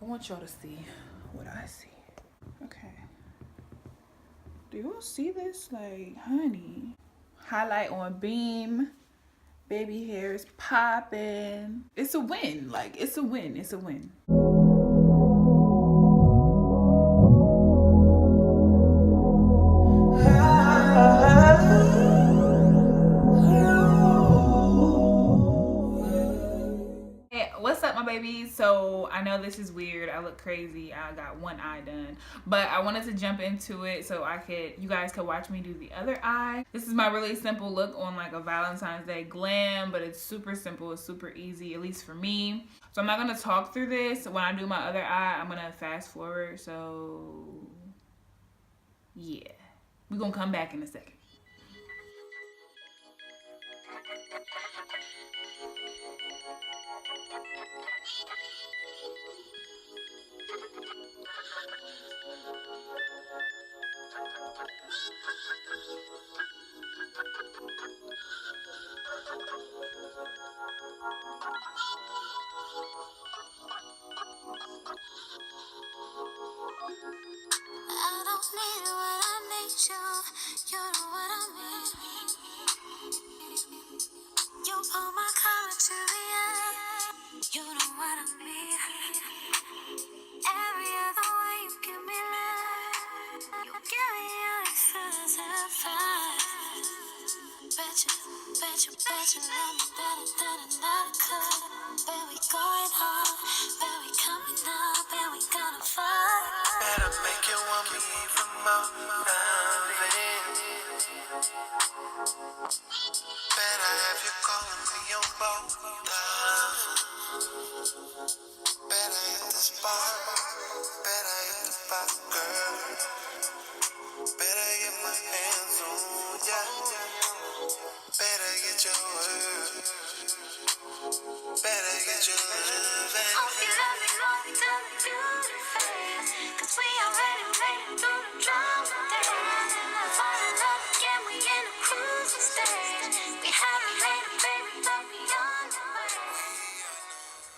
I want y'all to see what I see. Okay. Do y'all see this? Like, honey. Highlight on beam. Baby hair is popping. It's a win. Like, it's a win. It's a win. What's up, my babies? So I know this is weird. I look crazy. I got one eye done, but I wanted to jump into it so you guys could watch me do the other eye. This is my really simple look on like a Valentine's Day glam, but it's super simple. It's super easy, at least for me. So I'm not gonna talk through this. When I do my other eye, I'm gonna fast forward. So yeah, we're gonna come back in a second.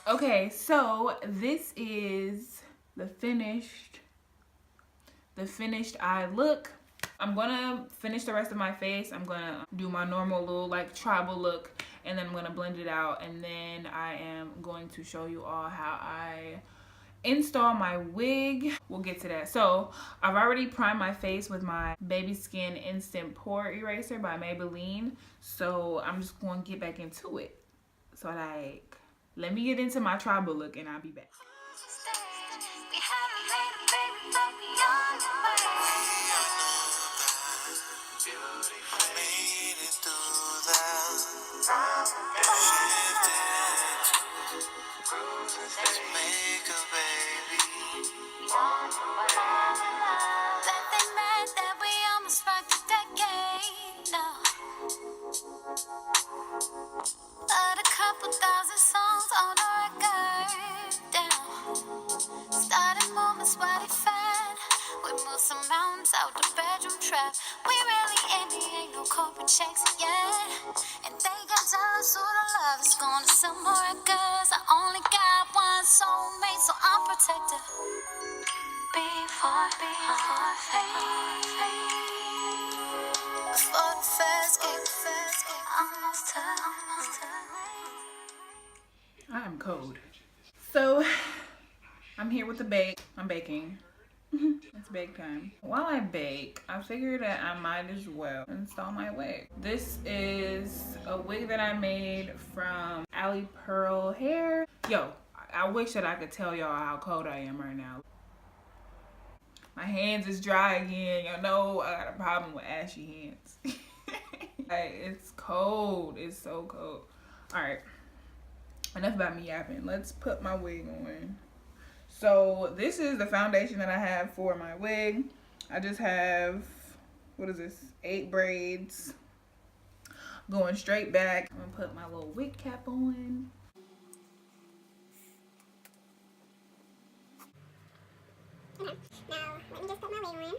Okay, so this is the finished eye look. I'm gonna finish the rest of my face. I'm gonna do my normal little like tribal look, and then I'm gonna blend it out, and then I am going to show you all how I install my wig. We'll get to that. So I've already primed my face with my Baby Skin Instant Pore Eraser by Maybelline. So I'm just going to get back into it. So like, let me get into my tribal look and I'll be back. I am cold. So I'm here with the bake. I'm baking. It's bake time. While I bake, I figured that I might as well install my wig. This is a wig that I made from AliPearl hair. Yo, I wish that I could tell y'all how cold I am right now. My hands is dry again. Y'all know I got a problem with ashy hands. Like, it's cold. It's so cold. All right. Enough about me yapping. Let's put my wig on. So this is the foundation that I have for my wig. I just have, what is this, 8 braids going straight back. I'm gonna put my little wig cap on. Okay, now let me just put my wig on.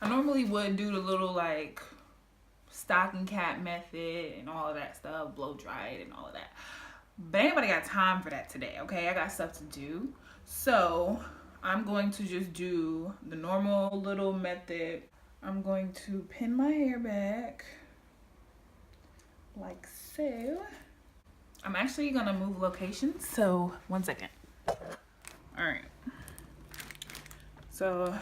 I normally would do the little like stocking cap method and all of that stuff, blow dried and all of that. But anybody got time for that today, okay? I got stuff to do. So I'm going to just do the normal little method. I'm going to pin my hair back like so. I'm actually gonna move locations, so 1 second. All right. So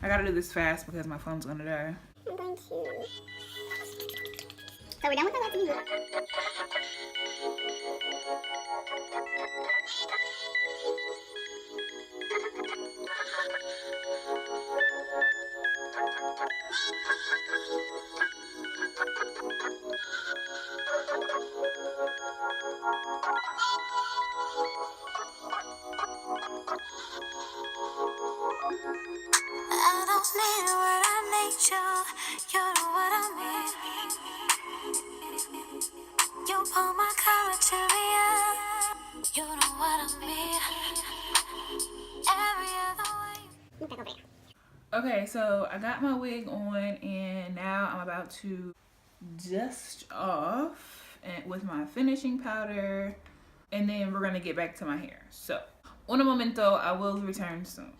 I gotta do this fast because my phone's gonna die. I'm going to... So we're done with the left knee. I don't need what I need you. You know what I mean. You pull my criteria. You know what I mean. Every other way. Move back over there. Okay, so I got my wig on and now I'm about to dust off and with my finishing powder, and then we're gonna get back to my hair. So, un momento, I will return soon.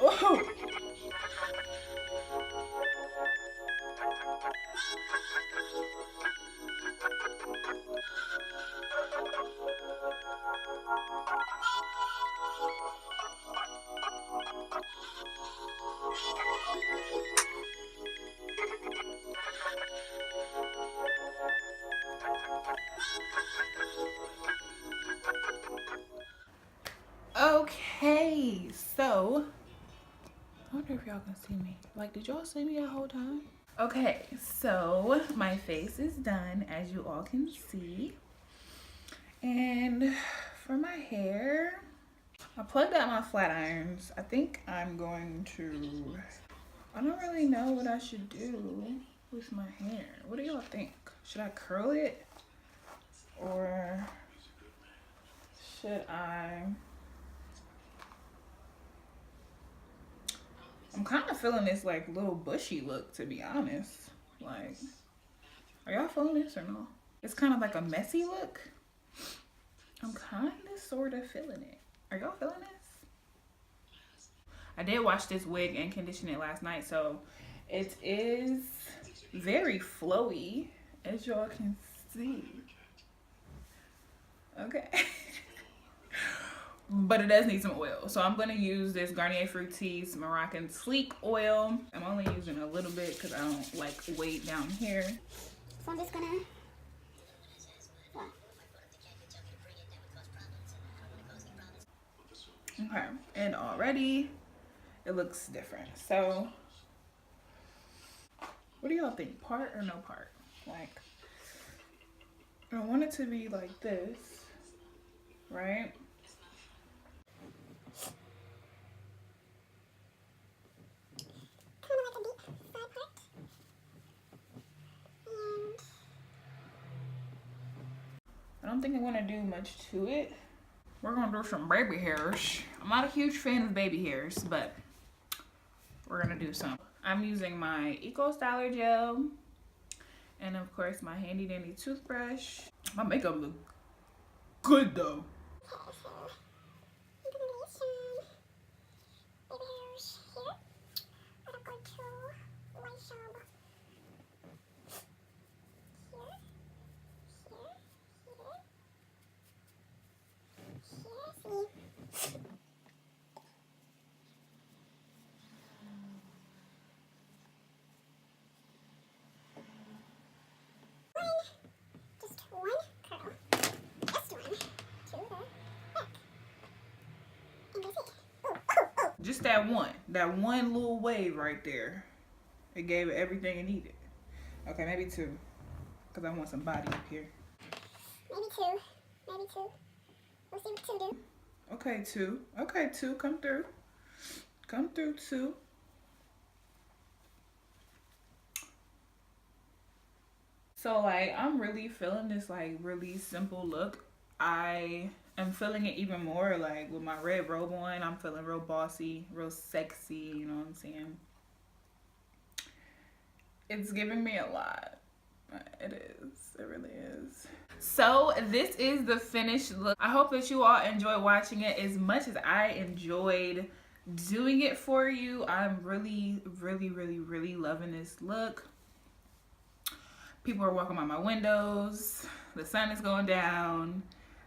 Oh! Okay, so I wonder if y'all can see me. Like, did y'all see me the whole time? Okay, so my face is done, as you all can see. And for my hair, I plugged out my flat irons. I think I'm going to, I don't really know what I should do with my hair. What do y'all think? Should I curl it? Or should I'm kind of feeling this like little bushy look, to be honest. Like, are y'all feeling this or no? It's kind of like a messy look. I'm kind of sort of feeling it. Are y'all feeling this? I did wash this wig and condition it last night, so it is very flowy, as y'all can see. Okay. But it does need some oil, so I'm going to use this Garnier Fructis Moroccan Sleek Oil. I'm only using a little bit because I don't like weight down here. So I'm just gonna... Okay, and already it looks different. So what do y'all think? Part or no part? Like, I want it to be like this, right? Kind of like a deep side part. And... I don't think I want to do much to it. We're going to do some baby hairs. I'm not a huge fan of baby hairs, but we're going to do some. I'm using my Eco Styler gel and of course my handy dandy toothbrush. My makeup looks good though. Okay, so I'm gonna get some baby hairs here. I'm going to lay some here, see. Just one curl. Just one to the back. And that's it. Oh. Just that one little wave right there. It gave it everything it needed. Okay, maybe two, because I want some body up here. Maybe two. We'll see what two do. Okay, two. Okay, two, come through. Come through, two. So like, I'm really feeling this like really simple look. I I'm feeling it even more, like with my red robe on. I'm feeling real bossy, real sexy, you know what I'm saying? It's giving me a lot. It is. It really is. So this is the finished look. I hope that you all enjoy watching it as much as I enjoyed doing it for you. I'm really, really, really, really loving this look. People are walking by my windows. The sun is going down.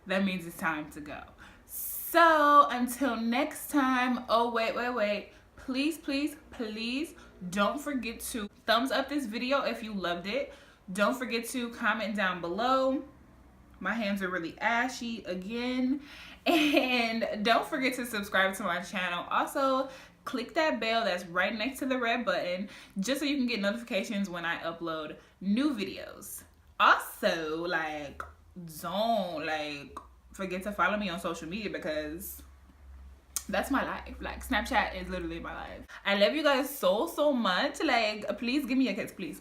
That means it's time to go. So until next time, oh wait. Please, please, please don't forget to thumbs up this video if you loved it. Don't forget to comment down below. My hands are really ashy again. And don't forget to subscribe to my channel. Also, click that bell that's right next to the red button just so you can get notifications when I upload new videos. Also, like, don't forget to follow me on social media because that's my life. Like, Snapchat is literally my life. I love you guys so much. Like, please give me a kiss, please.